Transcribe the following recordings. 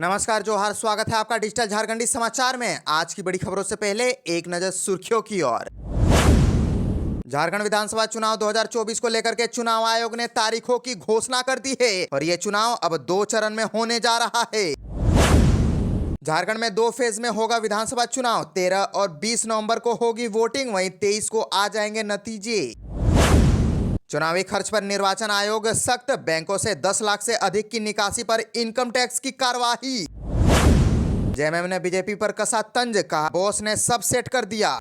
नमस्कार, जोहार। स्वागत है आपका डिजिटल झारखंडी समाचार में। आज की बड़ी खबरों से पहले एक नजर सुर्खियों की ओर। झारखंड विधानसभा चुनाव 2024 को लेकर के चुनाव आयोग ने तारीखों की घोषणा कर दी है और ये चुनाव अब 2 चरण में होने जा रहा है। झारखंड में 2 फेज में होगा विधानसभा चुनाव। 13 और 20 नवंबर को होगी वोटिंग, वहीं 23 को आ जाएंगे नतीजे। चुनावी खर्च पर निर्वाचन आयोग सख्त। बैंकों से 10 लाख से अधिक की निकासी पर इनकम टैक्स की कार्रवाई। जेएमएम ने बीजेपी पर कसा तंज, कहा बॉस ने सब सेट कर दिया।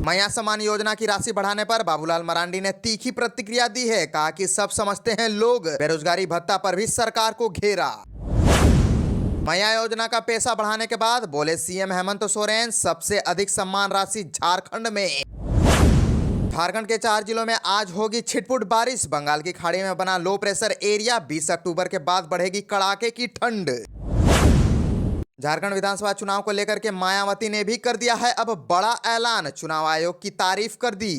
मैया सम्मान योजना की राशि बढ़ाने पर बाबूलाल मरांडी ने तीखी प्रतिक्रिया दी है। कहा कि सब समझते हैं लोग। बेरोजगारी भत्ता पर भी सरकार को घेरा। मैया योजना का पैसा बढ़ाने के बाद बोले सीएम हेमंत सोरेन, सबसे अधिक सम्मान राशि झारखंड में। झारखंड के 4 जिलों में आज होगी छिटपुट बारिश। बंगाल की खाड़ी में बना लो प्रेशर एरिया। 20 अक्टूबर के बाद बढ़ेगी कड़ाके की ठंड। झारखंड विधानसभा चुनाव को लेकर के मायावती ने भी कर दिया है अब बड़ा ऐलान। चुनाव आयोग की तारीफ कर दी।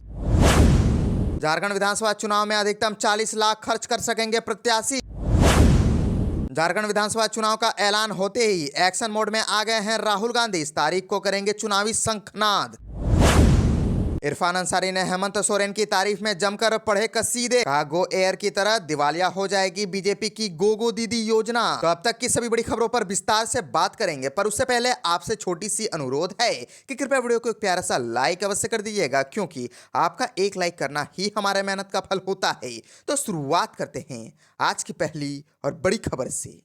झारखंड विधानसभा चुनाव में अधिकतम 40 लाख खर्च कर सकेंगे प्रत्याशी। झारखंड विधानसभा चुनाव का ऐलान होते ही एक्शन मोड में आ गए हैं राहुल गांधी। इस तारीख को करेंगे चुनावी शंखनाद। इरफान अंसारी ने हेमंत सोरेन की तारीफ में जमकर पढ़े कसीदे। कहा गो एयर की तरह दिवालिया हो जाएगी बीजेपी की गोगो दीदी योजना। तो अब तक की सभी बड़ी खबरों पर विस्तार से बात करेंगे, पर उससे पहले आपसे छोटी सी अनुरोध है कि कृपया वीडियो को एक प्यारा सा लाइक अवश्य कर दीजिएगा, क्योंकि आपका एक लाइक करना ही हमारे मेहनत का फल होता है। तो शुरुआत करते हैं आज की पहली और बड़ी खबर से।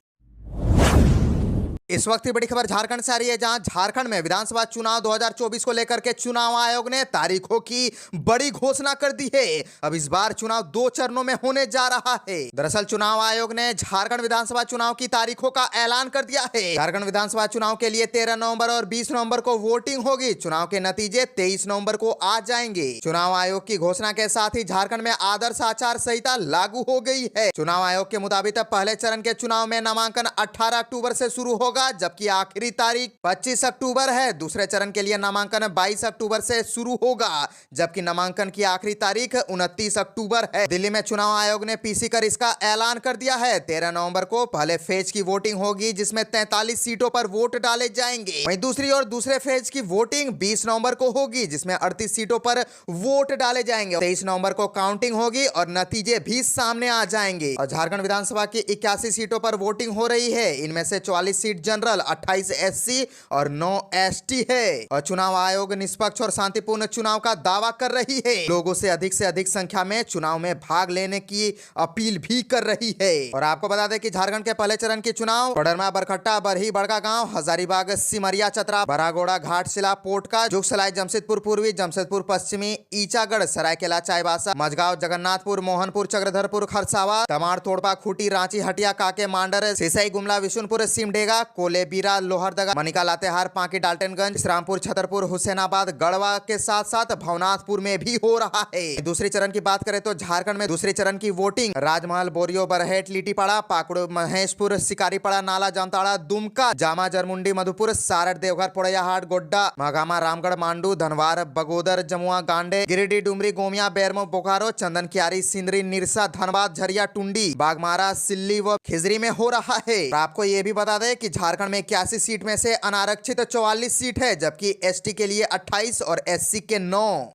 इस वक्त की बड़ी खबर झारखंड से आ रही है, जहां झारखंड में विधानसभा चुनाव 2024 को लेकर के चुनाव आयोग ने तारीखों की बड़ी घोषणा कर दी है। अब इस बार चुनाव 2 चरणों में होने जा रहा है। दरअसल चुनाव आयोग ने झारखंड विधानसभा चुनाव की तारीखों का ऐलान कर दिया है। झारखंड विधानसभा चुनाव के लिए 13 नवंबर और 20 नवंबर को वोटिंग होगी। चुनाव के नतीजे 23 नवंबर को आ जाएंगे। चुनाव आयोग की घोषणा के साथ ही झारखंड में आदर्श आचार संहिता लागू हो गई है। चुनाव आयोग के मुताबिक पहले चरण के चुनाव में नामांकन 18 अक्टूबर से शुरू होगा, जबकि आखिरी तारीख 25 अक्टूबर है। दूसरे चरण के लिए नामांकन 22 अक्टूबर से शुरू होगा, जबकि नामांकन की आखिरी तारीख 29 अक्टूबर है। दिल्ली में चुनाव आयोग ने पीसी कर इसका ऐलान कर दिया है। 13 नवंबर को पहले फेज की वोटिंग होगी, जिसमें 43 सीटों पर वोट डाले जाएंगे। वहीं दूसरी और दूसरे फेज की वोटिंग 20 नवंबर को होगी, जिसमें 38 सीटों पर वोट डाले जाएंगे। 23 नवंबर को काउंटिंग होगी और नतीजे भी सामने आ जाएंगे। और झारखंड विधानसभा की 81 सीटों पर वोटिंग हो रही है। इनमें से 44 सीट जनरल, 28 एससी और 9 एसटी है। और चुनाव आयोग निष्पक्ष और शांतिपूर्ण चुनाव का दावा कर रही है। लोगों से अधिक संख्या में चुनाव में भाग लेने की अपील भी कर रही है। और आपको बता दें कि झारखंड के पहले चरण के चुनाव पडरमा, बरकट्टा, बरही, बड़कागांव, हजारीबाग, सिमरिया, चतरा, बरागोड़ा, घाटशिला, पोटका, जुगसलाई, जमशेदपुर पूर्वी, जमशेदपुर पश्चिमी, ईचागढ़, सरायकेला, चाईबासा, मझगांव, जगन्नाथपुर, मोहनपुर, चक्रधरपुर, खरसावा, तमाड़, तोड़पा, खूंटी, रांची, हटिया, काके, मांडर, सिसई, गुमला, विशुनपुर, सिमडेगा, कोलेबीरा, लोहरदगा, मनिका, लातेहार, पांकी, डाल्टनगंज, श्रामपुर, छतरपुर, हुसैनाबाद, गढ़वा के साथ साथ भवनाथपुर में भी हो रहा है। दूसरे चरण की बात करें तो झारखंड में दूसरे चरण की वोटिंग राजमहल, बोरियो, बरहेट, लिटीपाड़ा, पाकुड़, महेशपुर, शिकारीपाड़ा, नाला, जामताड़ा, दुमका, जामा, जरमुंडी, मधुपुर, सारठ, देवघर, पोड़ैयाहाट, गोड्डा, महागामा, रामगढ़, मांडू, धनवार, बगोदर, जमुआ, गांडे, गिरिडीह, डुमरी, गोमिया, बेरमो, बोकारो, चंदन कियारी, सिंदरी, निरसा, धनबाद, झरिया, टुंडी, बागमारा, सिल्ली व खिजरी में हो रहा है। आपको ये भी बता दें कि झारखंड में 81 सीट में से अनारक्षित 44 सीट है, जबकि एसटी के लिए 28 और एससी के 9।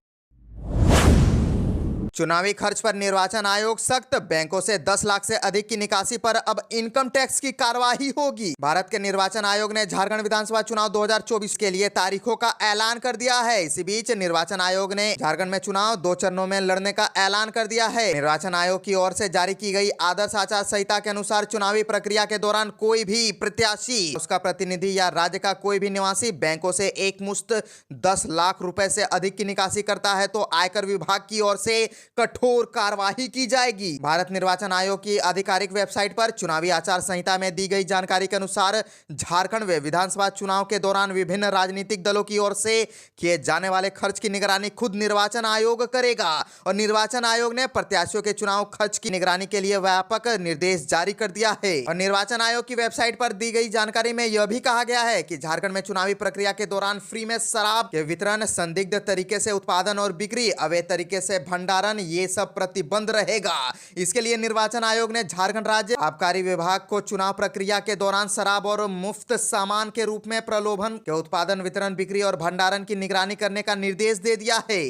चुनावी खर्च पर निर्वाचन आयोग सख्त। बैंकों से 10 लाख से अधिक की निकासी पर अब इनकम टैक्स की कार्रवाई होगी। भारत के निर्वाचन आयोग ने झारखंड विधानसभा चुनाव 2024 के लिए तारीखों का ऐलान कर दिया है। इसी बीच निर्वाचन आयोग ने झारखंड में चुनाव 2 चरणों में लड़ने का ऐलान कर दिया है। निर्वाचन आयोग की ओर से जारी की गई आदर्श आचार संहिता के अनुसार चुनावी प्रक्रिया के दौरान कोई भी प्रत्याशी, उसका प्रतिनिधि या राज्य का कोई भी निवासी बैंकों से एक मुश्त 10 लाख रुपए से अधिक की निकासी करता है तो आयकर विभाग की ओर से कठोर कार्रवाई की जाएगी। भारत निर्वाचन आयोग की आधिकारिक वेबसाइट पर चुनावी आचार संहिता में दी गई जानकारी के अनुसार झारखंड में विधानसभा चुनाव के दौरान विभिन्न राजनीतिक दलों की ओर से किए जाने वाले खर्च की निगरानी खुद निर्वाचन आयोग करेगा। और निर्वाचन आयोग ने प्रत्याशियों के चुनाव खर्च की निगरानी के लिए व्यापक निर्देश जारी कर दिया है। और निर्वाचन आयोग की वेबसाइट पर दी गई जानकारी में यह भी कहा गया है कि झारखंड में चुनावी प्रक्रिया के दौरान फ्री में शराब के वितरण, संदिग्ध तरीके से उत्पादन और बिक्री, अवैध तरीके से भंडारण कारण ये सब प्रतिबंध रहेगा। इसके लिए निर्वाचन आयोग ने झारखंड राज्य आबकारी विभाग को चुनाव प्रक्रिया के दौरान शराब और मुफ्त सामान के रूप में प्रलोभन के उत्पादन, वितरण, बिक्री और भंडारण की निगरानी करने का निर्देश दे दिया है।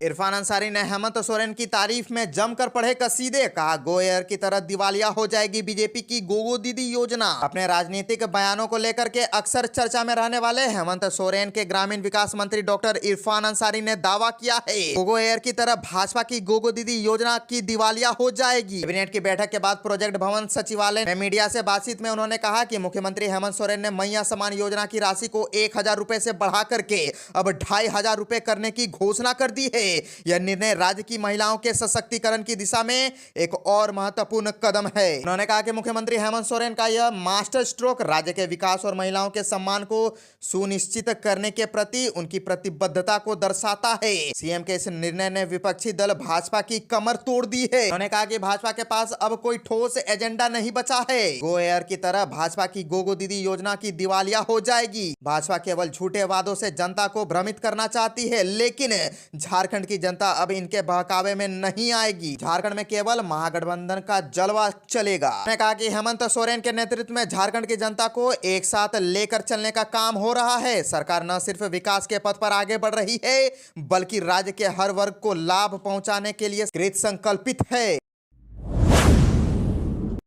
इरफान अंसारी ने हेमंत सोरेन की तारीफ में जमकर पढ़े कसीदे, कहा गो एयर की तरह दिवालिया हो जाएगी बीजेपी की गोगो दीदी योजना। अपने राजनीतिक बयानों को लेकर के अक्सर चर्चा में रहने वाले हेमंत सोरेन के ग्रामीण विकास मंत्री डॉक्टर इरफान अंसारी ने दावा किया है गोगो एयर की तरह भाजपा की गोगो दीदी योजना की दिवालिया हो जाएगी। कैबिनेट की बैठक के बाद प्रोजेक्ट भवन सचिवालय में मीडिया से बातचीत में उन्होंने कहा कि मुख्यमंत्री हेमंत सोरेन ने मैया सम्मान योजना की राशि को 1000 रुपए से बढ़ा करके अब 2500 रुपए करने की घोषणा कर दी है। यह निर्णय राज्य की महिलाओं के सशक्तिकरण की दिशा में एक और महत्वपूर्ण कदम है। उन्होंने कहा कि मुख्यमंत्री हेमंत सोरेन का यह मास्टर स्ट्रोक राज्य के विकास और महिलाओं के सम्मान को सुनिश्चित करने के प्रति उनकी प्रतिबद्धता को दर्शाता है। सीएम के इस निर्णय ने विपक्षी दल भाजपा की कमर तोड़ दी है। उन्होंने कहा कि भाजपा के पास अब कोई ठोस एजेंडा नहीं बचा है। गो एयर की तरह भाजपा की गोगो दीदी योजना की दिवालिया हो जाएगी। भाजपा केवल झूठे वादों से जनता को भ्रमित करना चाहती है, लेकिन झारखंड की जनता अब इनके बहकावे में नहीं आएगी। झारखंड में केवल महागठबंधन का जलवा चलेगा। उन्होंने कहा कि हेमंत सोरेन के नेतृत्व में झारखंड की जनता को एक साथ लेकर चलने का काम हो रहा है। सरकार न सिर्फ विकास के पथ पर आगे बढ़ रही है, बल्कि राज्य के हर वर्ग को लाभ पहुंचाने के लिए कृत संकल्पित है।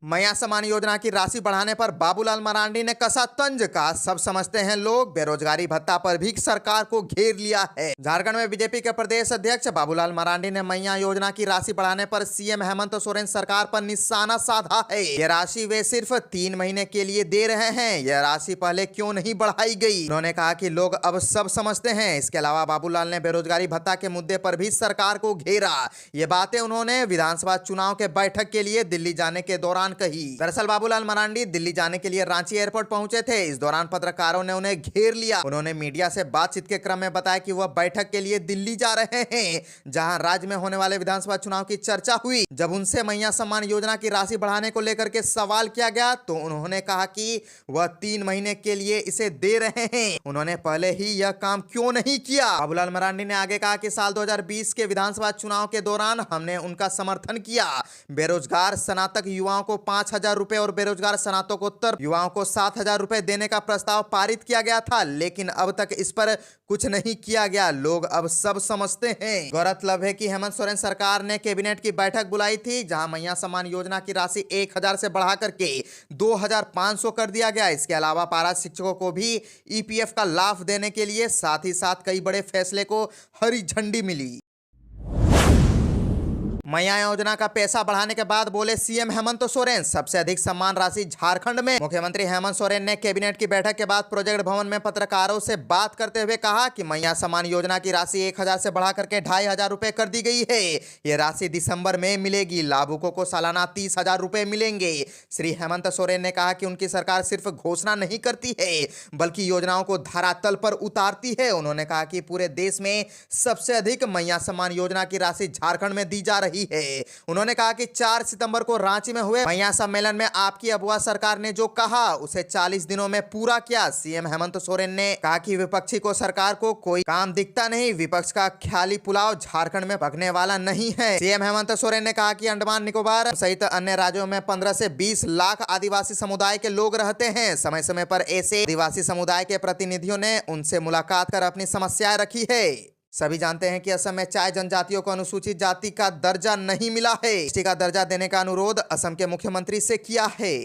मैया सम्मान योजना की राशि बढ़ाने पर बाबूलाल मरांडी ने कसा तंज, का सब समझते हैं लोग बेरोजगारी भत्ता पर भी सरकार को घेर लिया है। झारखंड में बीजेपी के प्रदेश अध्यक्ष बाबूलाल मरांडी ने मैया योजना की राशि बढ़ाने पर सीएम हेमंत सोरेन सरकार पर निशाना साधा है। यह राशि वे सिर्फ 3 महीने के लिए दे रहे हैं, यह राशि पहले क्यों नहीं बढ़ाई गई। उन्होंने कहा कि लोग अब सब समझते हैं। इसके अलावा बाबूलाल ने बेरोजगारी भत्ता के मुद्दे पर भी सरकार को घेरा। ये बातें उन्होंने विधानसभा चुनाव के बैठक के लिए दिल्ली जाने के दौरान कही। दरअसल बाबूलाल मरांडी दिल्ली जाने के लिए रांची एयरपोर्ट पहुंचे थे। इस दौरान पत्रकारों ने उन्हें घेर लिया। उन्होंने मीडिया से बातचीत के क्रम में बताया कि वह बैठक के लिए दिल्ली जा रहे हैं, जहां राज्य में होने वाले विधानसभा चुनाव की चर्चा हुई। जब उनसे मैया सम्मान योजना की राशि बढ़ाने को लेकर के सवाल किया गया तो उन्होंने कहा कि वह 3 महीने के लिए इसे दे रहे हैं, उन्होंने पहले ही यह काम क्यों नहीं किया। बाबूलाल मरांडी ने आगे कहा कि साल 2020 के विधानसभा चुनाव के दौरान हमने उनका समर्थन किया। बेरोजगार स्नातक युवाओं को 5000 रुपए और बेरोजगार स्नातकोत्तर युवाओं को 7000 रुपए देने का प्रस्ताव पारित किया गया था, लेकिन अब तक इस पर कुछ नहीं किया गया। लोग अब सब समझते हैं। गौरतलब है कि हेमंत सोरेन सरकार ने कैबिनेट की बैठक बुलाई थी, जहां मैया सम्मान योजना की राशि 1000 से बढ़ा करके 2500 कर दिया गया। इसके अलावा पारा शिक्षकों को भी ईपीएफ का लाभ देने के लिए साथ ही साथ कई बड़े फैसले को हरी झंडी मिली। मैया योजना का पैसा बढ़ाने के बाद बोले सीएम हेमंत सोरेन, सबसे अधिक सम्मान राशि झारखंड में। मुख्यमंत्री हेमंत सोरेन ने कैबिनेट की बैठक के बाद प्रोजेक्ट भवन में पत्रकारों से बात करते हुए कहा कि मैया सम्मान योजना की राशि 1000 से बढ़ा करके 2500 रुपए कर दी गई है। ये राशि दिसंबर में मिलेगी। लाभुकों को सालाना 30,000 रुपए मिलेंगे। श्री हेमंत सोरेन ने कहा कि उनकी सरकार सिर्फ घोषणा नहीं करती है, बल्कि योजनाओं को धरातल पर उतारती है। उन्होंने कहा कि पूरे देश में सबसे अधिक मैया सम्मान योजना की राशि झारखंड में दी जा रही है। उन्होंने कहा कि 4 सितंबर को रांची में हुए मैया सम्मेलन में आपकी अबुआ सरकार ने जो कहा उसे 40 दिनों में पूरा किया। सीएम हेमंत सोरेन ने कहा कि विपक्षी को सरकार को कोई काम दिखता नहीं, विपक्ष का ख्याली पुलाव झारखंड में पकने वाला नहीं है। सीएम हेमंत सोरेन ने कहा कि अंडमान निकोबार सहित अन्य राज्यों में 15 से 20 लाख आदिवासी समुदाय के लोग रहते हैं। समय समय पर ऐसे आदिवासी समुदाय के प्रतिनिधियों ने उनसे मुलाकात कर अपनी समस्याएं रखी है। सभी जानते हैं कि असम में चाय जनजातियों को अनुसूचित जाति का दर्जा नहीं मिला है। एसटी का दर्जा देने का अनुरोध असम के मुख्यमंत्री से किया है।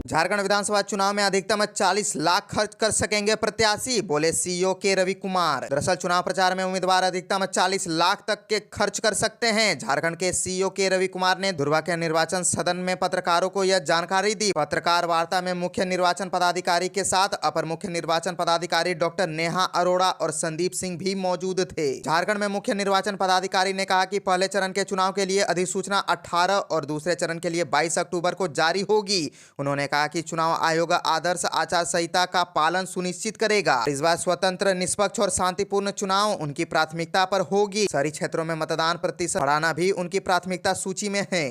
झारखंड विधानसभा चुनाव में अधिकतम 40 लाख खर्च कर सकेंगे प्रत्याशी, बोले सीईओ के रवि कुमार। दरअसल चुनाव प्रचार में उम्मीदवार अधिकतम 40 लाख तक के खर्च कर सकते हैं। झारखंड के सीईओ के रवि कुमार ने धुर्वा के निर्वाचन सदन में पत्रकारों को यह जानकारी दी। पत्रकार वार्ता में मुख्य निर्वाचन पदाधिकारी के साथ अपर मुख्य निर्वाचन पदाधिकारी डॉक्टर नेहा अरोड़ा और संदीप सिंह भी मौजूद थे। झारखंड में मुख्य निर्वाचन पदाधिकारी ने कहा कि पहले चरण के चुनाव के लिए अधिसूचना 18 और दूसरे चरण के लिए 22 अक्टूबर को जारी होगी। उन्होंने कहा कि चुनाव आयोग आदर्श आचार संहिता का पालन सुनिश्चित करेगा। इस बार स्वतंत्र, निष्पक्ष और शांतिपूर्ण चुनाव उनकी प्राथमिकता पर होगी। शहरी क्षेत्रों में मतदान प्रतिशत बढ़ाना भी उनकी प्राथमिकता सूची में है।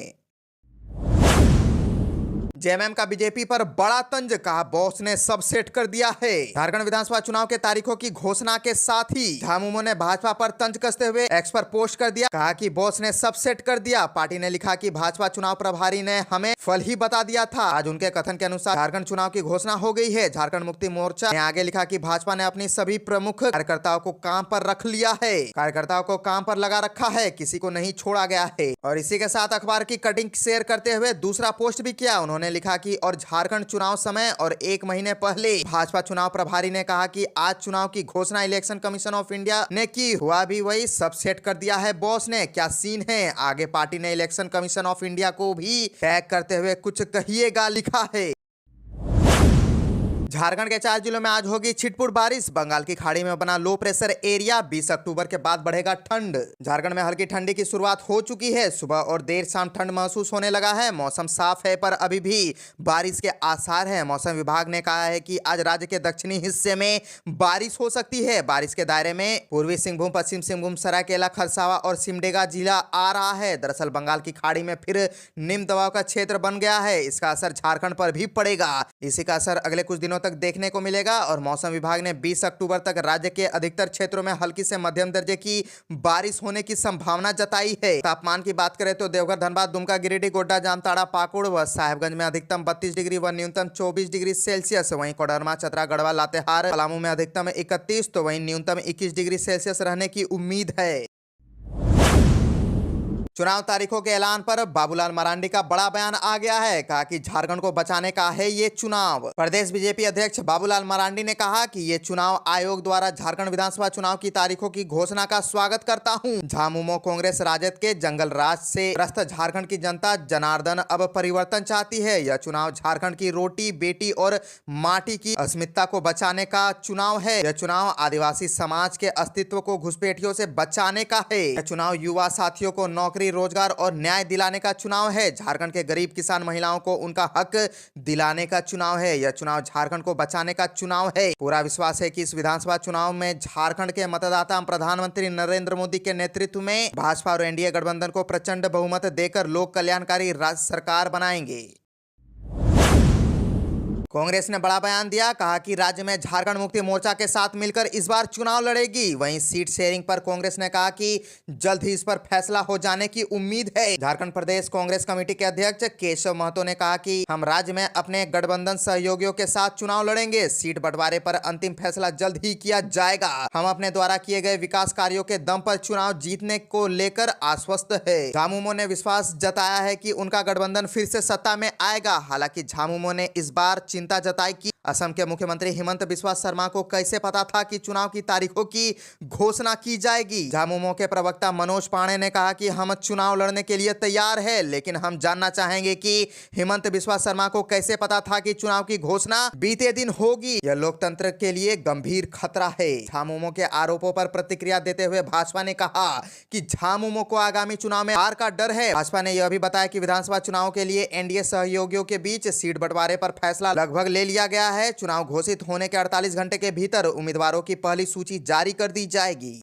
जेएमएम का बीजेपी पर बड़ा तंज, कहा बॉस ने सब सेट कर दिया है। झारखंड विधानसभा चुनाव के तारीखों की घोषणा के साथ ही झामुमो ने भाजपा पर तंज कसते हुए एक्स पर पोस्ट कर दिया, कहा कि बॉस ने सब सेट कर दिया। पार्टी ने लिखा कि भाजपा चुनाव प्रभारी ने हमें फल ही बता दिया था। आज उनके कथन के अनुसार झारखंड चुनाव की घोषणा हो गई है। झारखंड मुक्ति मोर्चा ने आगे लिखा कि भाजपा ने अपनी सभी प्रमुख कार्यकर्ताओं को काम पर रख लिया है, कार्यकर्ताओं को काम पर लगा रखा है, किसी को नहीं छोड़ा गया है। और इसी के साथ अखबार की कटिंग शेयर करते हुए दूसरा पोस्ट भी किया। उन्होंने लिखा कि और झारखंड चुनाव समय और 1 महीने पहले भाजपा चुनाव प्रभारी ने कहा कि आज चुनाव की घोषणा इलेक्शन कमीशन ऑफ इंडिया ने की, हुआ भी वही, सब सेट कर दिया है बॉस ने। क्या सीन है आगे, पार्टी ने इलेक्शन कमीशन ऑफ इंडिया को भी टैग करते हुए कुछ कहिएगा लिखा है। झारखंड के 4 जिलों में आज होगी छिटपुट बारिश। बंगाल की खाड़ी में बना लो प्रेशर एरिया, 20 अक्टूबर के बाद बढ़ेगा ठंड। झारखंड में हल्की ठंडी की शुरुआत हो चुकी है। सुबह और देर शाम ठंड महसूस होने लगा है। मौसम साफ है पर अभी भी बारिश के आसार हैं। मौसम विभाग ने कहा है कि आज राज्य के दक्षिणी हिस्से में बारिश हो सकती है। बारिश के दायरे में पूर्वी सिंहभूम, पश्चिम सिंहभूम, सरायकेला, खरसावा और सिमडेगा जिला आ रहा है। दरअसल बंगाल की खाड़ी में फिर निम्न दबाव का क्षेत्र बन गया है। इसका असर झारखंड पर भी पड़ेगा। इसी का असर अगले कुछ दिनों तक देखने को मिलेगा और मौसम विभाग ने 20 अक्टूबर तक राज्य के अधिकतर क्षेत्रों में हल्की से मध्यम दर्जे की बारिश होने की संभावना जताई है। तापमान की बात करें तो देवघर, धनबाद, दुमका, गिरिडीह, गोड्डा, जामताड़ा, पाकुड़ व साहेबगंज में अधिकतम 32 डिग्री व न्यूनतम 24 डिग्री सेल्सियस। वहीं कोडरमा, चतरा, गढ़वा, लातेहार, पलामू में अधिकतम 31 तो वहीं न्यूनतम 21 डिग्री सेल्सियस रहने की उम्मीद है। चुनाव तारीखों के ऐलान पर बाबूलाल मरांडी का बड़ा बयान आ गया है। कहा कि झारखंड को बचाने का है ये चुनाव। प्रदेश बीजेपी अध्यक्ष बाबूलाल मरांडी ने कहा कि ये चुनाव आयोग द्वारा झारखंड विधानसभा चुनाव की तारीखों की घोषणा का स्वागत करता हूं। झामुमो कांग्रेस राजद के जंगल राज से ग्रस्त झारखंड की जनता जनार्दन अब परिवर्तन चाहती है। यह चुनाव झारखंड की रोटी, बेटी और माटी की अस्मिता को बचाने का चुनाव है। यह चुनाव आदिवासी समाज के अस्तित्व को घुसपैठियों से बचाने का है। यह चुनाव युवा साथियों को नौकरी, रोजगार और न्याय दिलाने का चुनाव है। झारखंड के गरीब किसान महिलाओं को उनका हक दिलाने का चुनाव है। यह चुनाव झारखंड को बचाने का चुनाव है। पूरा विश्वास है कि इस विधानसभा चुनाव में झारखंड के मतदाता प्रधानमंत्री नरेंद्र मोदी के नेतृत्व में भाजपा और एनडीए गठबंधन को प्रचंड बहुमत देकर लोक कल्याणकारी राज्य सरकार बनाएंगे। कांग्रेस ने बड़ा बयान दिया। कहा कि राज्य में झारखंड मुक्ति मोर्चा के साथ मिलकर इस बार चुनाव लड़ेगी। वहीं सीट शेयरिंग पर कांग्रेस ने कहा कि जल्द ही इस पर फैसला हो जाने की उम्मीद है। झारखंड प्रदेश कांग्रेस कमेटी के अध्यक्ष केशव महतो ने कहा कि हम राज्य में अपने गठबंधन सहयोगियों के साथ चुनाव लड़ेंगे। सीट बंटवारे पर अंतिम फैसला जल्द ही किया जाएगा। हम अपने द्वारा किए गए विकास कार्यों के दम पर चुनाव जीतने को लेकर आश्वस्त है। झामुमो ने विश्वास जताया है कि उनका गठबंधन फिर से सत्ता में आएगा। हालांकि झामुमो ने इस बार चिंता जताई कि असम के मुख्यमंत्री हिमंत बिस्वा शर्मा को कैसे पता था कि चुनाव की तारीखों की घोषणा की जाएगी। झामुमो के प्रवक्ता मनोज पांडे ने कहा कि हम चुनाव लड़ने के लिए तैयार है, लेकिन हम जानना चाहेंगे कि हिमंत बिस्वा शर्मा को कैसे पता था कि चुनाव की घोषणा बीते दिन होगी। यह लोकतंत्र के लिए गंभीर खतरा है। झामुमो के आरोपों पर प्रतिक्रिया देते हुए भाजपा ने कहा कि झामुमो को आगामी चुनाव में हार का डर है। भाजपा ने यह भी बताया कि विधानसभा चुनाव के लिए एनडीए सहयोगियों के बीच सीट बंटवारे पर फैसला लगभग ले लिया गया है। चुनाव घोषित होने के 48 घंटे के भीतर उम्मीदवारों की पहली सूची जारी कर दी जाएगी।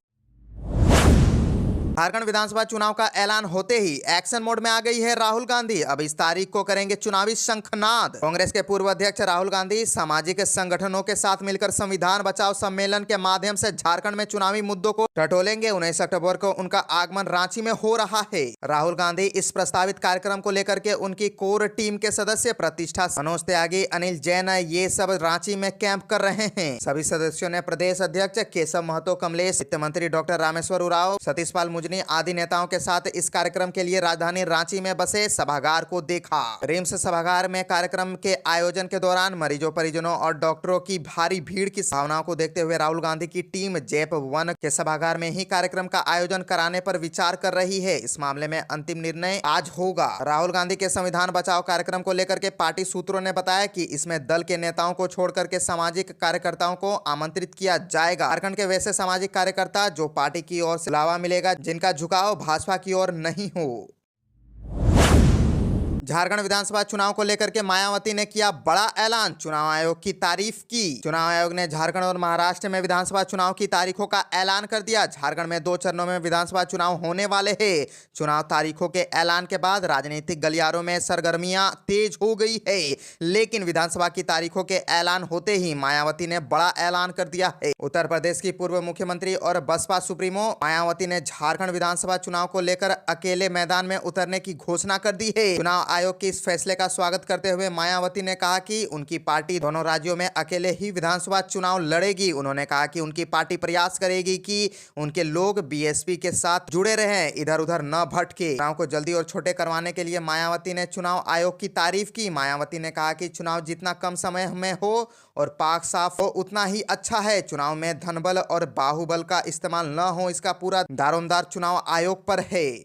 झारखंड विधानसभा चुनाव का ऐलान होते ही एक्शन मोड में आ गई है राहुल गांधी। अब इस तारीख को करेंगे चुनावी शंखनाद। कांग्रेस के पूर्व अध्यक्ष राहुल गांधी सामाजिक संगठनों के साथ मिलकर संविधान बचाओ सम्मेलन के माध्यम से झारखंड में चुनावी मुद्दों को टटोलेंगे। 19 अक्टूबर को उनका आगमन रांची में हो रहा है। राहुल गांधी इस प्रस्तावित कार्यक्रम को लेकर के उनकी कोर टीम के सदस्य प्रतिष्ठा, मनोज त्यागी, अनिल जैन ये सब रांची में कैंप कर रहे हैं। सभी सदस्यों ने प्रदेश अध्यक्ष केशव महतो, कमलेश, वित्त मंत्री डॉक्टर रामेश्वर उरांव, सतीश पाल आदि नेताओं के साथ इस कार्यक्रम के लिए राजधानी रांची में बसे सभागार को देखा। रिम्स सभागार में कार्यक्रम के आयोजन के दौरान मरीजों, परिजनों और डॉक्टरों की भारी भीड़ की भावनाओं को देखते हुए राहुल गांधी की टीम जैप 1 के सभागार में ही कार्यक्रम का आयोजन कराने पर विचार कर रही है। इस मामले में अंतिम निर्णय आज होगा। राहुल गांधी के संविधान बचाओ कार्यक्रम को लेकर के पार्टी सूत्रों ने बताया कि इसमें दल के नेताओं को छोड़कर के सामाजिक कार्यकर्ताओं को आमंत्रित किया जाएगा। झारखंड के वैसे सामाजिक कार्यकर्ता जो पार्टी की ओर से लावा मिलेगा, जिनका झुकाव भाजपा की ओर नहीं हो। झारखंड विधानसभा चुनाव को लेकर के मायावती ने किया बड़ा ऐलान, चुनाव आयोग की तारीफ की। चुनाव आयोग ने झारखंड और महाराष्ट्र में विधानसभा चुनाव की तारीखों का ऐलान कर दिया। झारखंड में 2 चरणों में विधानसभा चुनाव होने वाले हैं। चुनाव तारीखों के ऐलान के बाद राजनीतिक गलियारों में सरगर्मियां तेज हो गई है, लेकिन विधानसभा की तारीखों के ऐलान होते ही मायावती ने बड़ा ऐलान कर दिया है। उत्तर प्रदेश की पूर्व मुख्यमंत्री और बसपा सुप्रीमो मायावती ने झारखंड विधानसभा चुनाव को लेकर अकेले मैदान में उतरने की घोषणा कर दी है। चुनाव आयोग के इस फैसले का स्वागत करते हुए मायावती ने कहा कि उनकी पार्टी दोनों राज्यों में अकेले ही विधानसभा चुनाव लड़ेगी। उन्होंने कहा कि उनकी पार्टी प्रयास करेगी कि उनके लोग बीएसपी के साथ जुड़े रहें, इधर उधर न भटके। चुनाव को जल्दी और छोटे करवाने के लिए मायावती ने चुनाव आयोग की तारीफ की। मायावती ने कहा कि चुनाव जितना कम समय में हो और पाक साफ हो उतना ही अच्छा है। चुनाव में धनबल और बाहुबल का इस्तेमाल न हो, इसका पूरा दारोमदार चुनाव आयोग पर है।